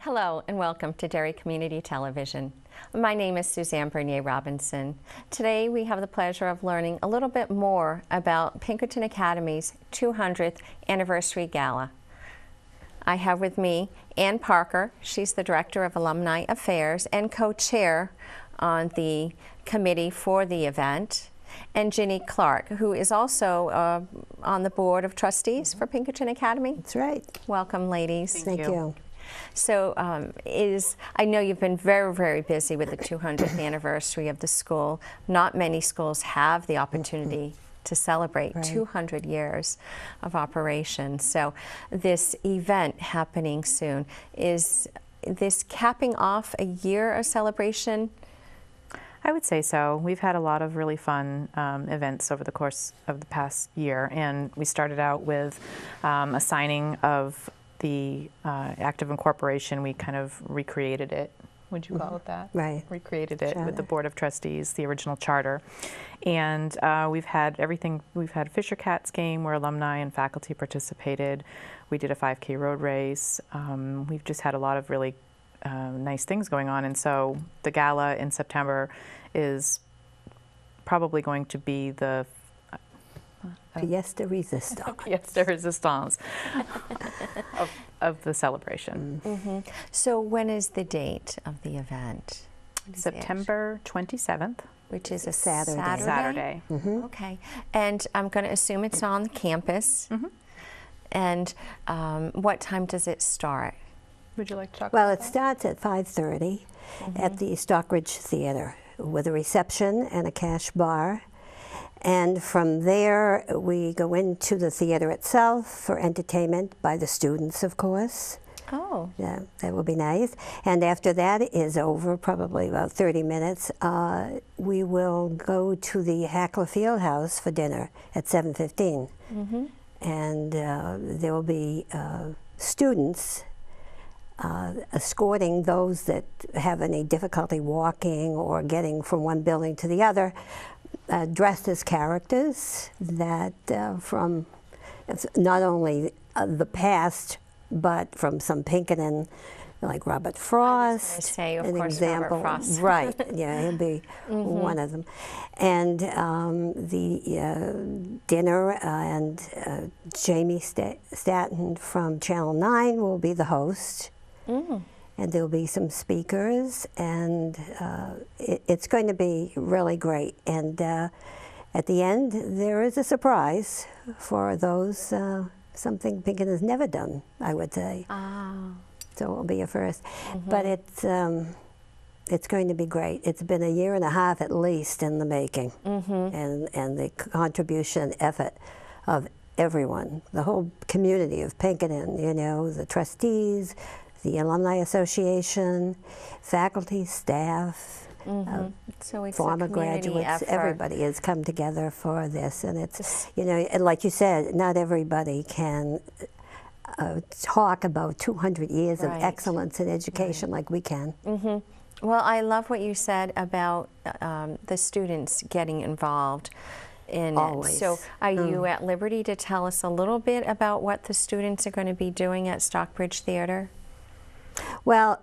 Hello and welcome to Derry Community Television. My name is Suzanne Bernier Robinson. Today we have the pleasure of learning a little bit more about Pinkerton Academy's 200th Anniversary Gala. I have with me Ann Parker. She's the Director of Alumni Affairs and co-chair on the committee for the event, and Ginny Clark, who is also on the Board of Trustees for Pinkerton Academy. That's right. Welcome, ladies. Thank you. So I know you've been very, very busy with the 200th anniversary of the school. Not many schools have the opportunity to celebrate 200 years of operation. So this event happening soon, is this capping off a year of celebration? I would say so. We've had a lot of really fun events over the course of the past year, and we started out with a signing of the Act of Incorporation. We kind of recreated it. Would you call it that? Right. Recreated it with the Board of Trustees, the original charter. And we've had everything. We've had a Fisher Cats game where alumni and faculty participated. We did a 5K road race. We've just had a lot of really nice things going on. And so the gala in September is probably going to be the Pièce de Résistance. Pièce de Résistance of the celebration. So when is the date of the event? September 27th. Which is a Saturday. Saturday. Okay. And I'm going to assume it's on the campus. And what time does it start? Would you like to talk Well, about it starts at 5:30 at the Stockbridge Theater with a reception and a cash bar. And from there, we go into the theater itself for entertainment by the students, of course. Oh. Yeah, that will be nice. And after that is over, probably about 30 minutes, we will go to the Hackler Fieldhouse for dinner at 7:15. And there will be students escorting those that have any difficulty walking or getting from one building to the other, dressed as characters that from not only the past, but from some Pinkerton, like Robert Frost, say, of an course, example. Robert Frost. Right, yeah, he'll be one of them. And the dinner, and Jamie Staten from Channel 9 will be the host. And there'll be some speakers, and it's going to be really great. And at the end, there is a surprise for those, something Pinkerton has never done, I would say. So it will be a first. But it's going to be great. It's been a year and a half at least in the making, and the contribution effort of everyone, the whole community of Pinkerton, you know, the trustees, the Alumni Association, faculty, staff, So it's former a community graduates, effort. everybody has come together for this. And it's, you know, and like you said, not everybody can talk about 200 years of excellence in education like we can. Well, I love what you said about the students getting involved in it. So are you at liberty to tell us a little bit about what the students are going to be doing at Stockbridge Theater? Well,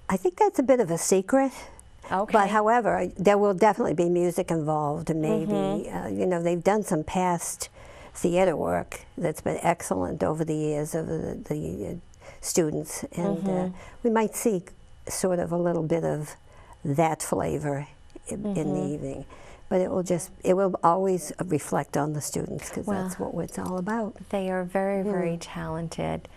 I think that's a bit of a secret. Okay. But however, there will definitely be music involved, and maybe, you know, they've done some past theater work that's been excellent over the years of the students. And we might see sort of a little bit of that flavor in the evening. But it will always reflect on the students, because that's what it's all about. They are very, very talented.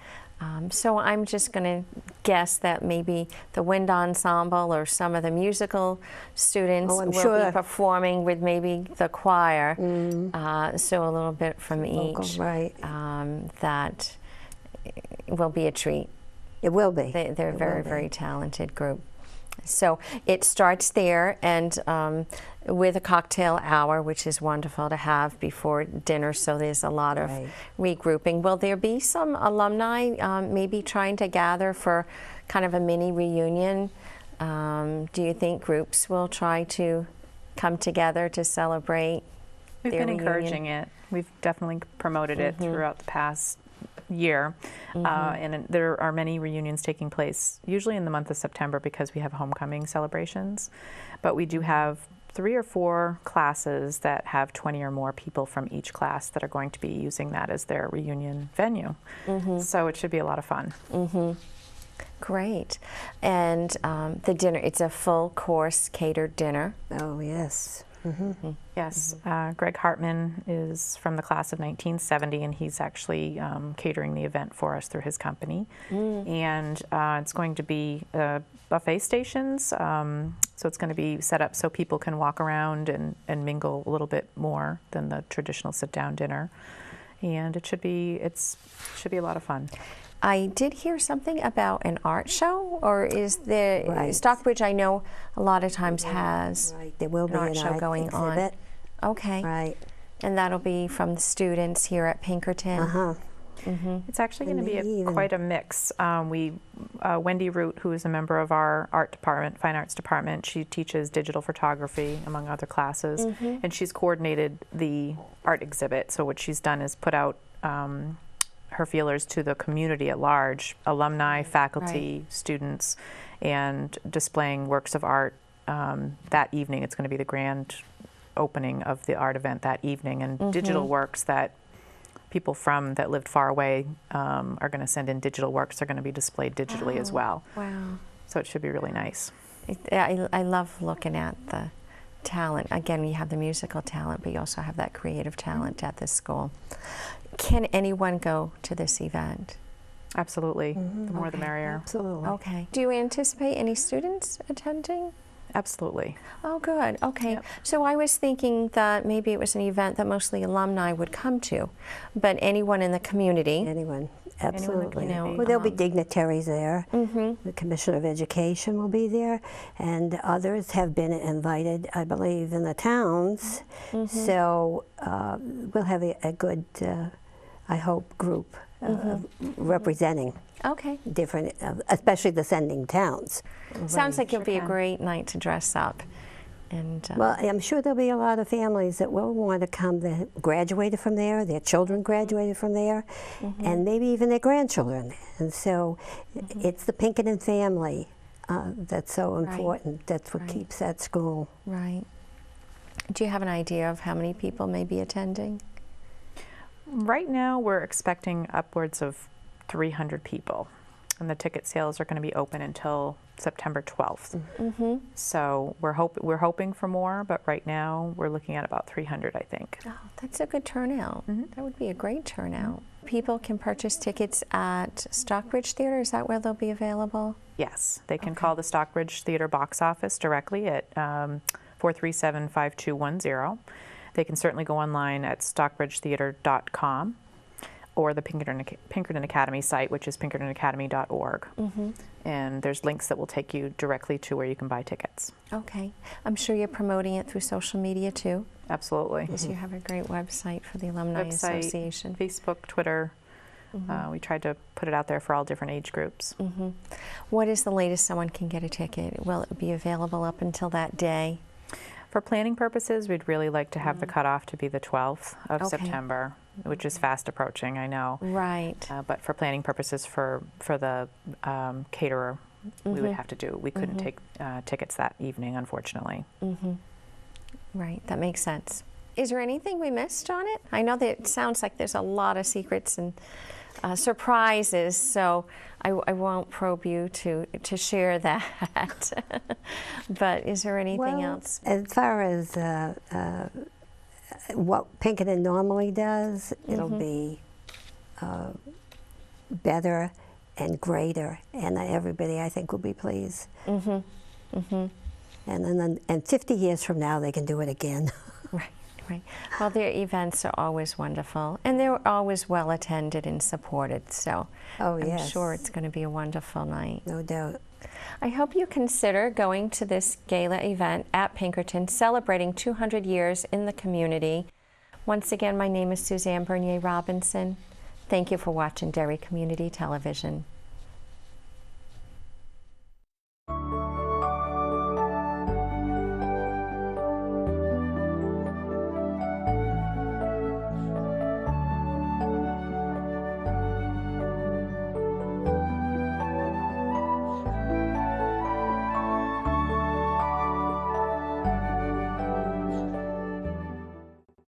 So I'm just going to guess that maybe the wind ensemble or some of the musical students will be performing with maybe the choir. So a little bit from each. That will be a treat. It will be. They're a very, very talented group. So it starts there, and with a cocktail hour, which is wonderful to have before dinner, so there's a lot of regrouping. Will there be some alumni maybe trying to gather for kind of a mini reunion? Do you think groups will try to come together to celebrate? We've been encouraging it. We've definitely promoted it throughout the past year. And there are many reunions taking place, usually in the month of September because we have homecoming celebrations. But we do have 3 or 4 classes that have 20 or more people from each class that are going to be using that as their reunion venue. So it should be a lot of fun. Great. And the dinner, it's a full course catered dinner. Oh, yes. Yes, Greg Hartman is from the class of 1970, and he's actually catering the event for us through his company. And it's going to be buffet stations, so it's going to be set up so people can walk around and mingle a little bit more than the traditional sit-down dinner. And it should be a lot of fun. I did hear something about an art show, or is the Stockbridge, I know a lot of times has There will be an art show going exhibit. on. Okay. Right. And that'll be from the students here at Pinkerton. It's actually going to be quite a mix. Wendy Root, who is a member of our art department, fine arts department, she teaches digital photography among other classes, and she's coordinated the art exhibit. So what she's done is put out her feelers to the community at large, alumni, faculty, students, and displaying works of art that evening. It's going to be the grand opening of the art event that evening, and digital works that people that lived far away are going to send in digital works. They're going to be displayed digitally as well. Wow. So it should be really nice. I love looking at the talent. Again, you have the musical talent, but you also have that creative talent at this school. Can anyone go to this event? Absolutely. The more the merrier. Absolutely. Okay. Do you anticipate any students attending? Absolutely. Oh, good. Okay. Yep. So I was thinking that maybe it was an event that mostly alumni would come to, but anyone in the community. Anyone, absolutely. community. Well, there'll be dignitaries there. The Commissioner of Education will be there, and others have been invited, I believe, in the towns. So we'll have a good, I hope, group representing Okay. different, especially the sending towns. Sounds like it'll be a great night to dress up. And Well, I'm sure there'll be a lot of families that will want to come that graduated from there, their children graduated from there, and maybe even their grandchildren. And so it's the Pinkerton family that's so important. That's what keeps that school. right. Do you have an idea of how many people may be attending? Right now, we're expecting upwards of 300 people, and the ticket sales are going to be open until September 12th. So we're hoping for more, but right now we're looking at about 300, I think. Oh, that's a good turnout. That would be a great turnout. People can purchase tickets at Stockbridge Theater. Is that where they'll be available? Yes, they can call the Stockbridge Theater box office directly at 437-5210. They can certainly go online at stockbridgetheater.com or the Pinkerton Academy site, which is pinkertonacademy.org. And there's links that will take you directly to where you can buy tickets. Okay. I'm sure you're promoting it through social media too. Absolutely. So you have a great website for the Alumni Association. Facebook, Twitter. We tried to put it out there for all different age groups. What is the latest someone can get a ticket? Will it be available up until that day? For planning purposes, we'd really like to have the cutoff to be the 12th of September, which is fast approaching, I know. Right. But for planning purposes for the caterer, we would have to do. We couldn't take tickets that evening, unfortunately. Right, that makes sense. Is there anything we missed on it? I know that it sounds like there's a lot of secrets and surprises, so I won't probe you to share that. But is there anything else? As far as what Pinkerton normally does, it'll be better and greater, and everybody, I think, will be pleased. And then, 50 years from now, they can do it again. Right. Right. Well, their events are always wonderful, and they're always well attended and supported. So I'm sure it's going to be a wonderful night. No doubt. I hope you consider going to this gala event at Pinkerton, celebrating 200 years in the community. Once again, my name is Suzanne Bernier Robinson. Thank you for watching Derry Community Television.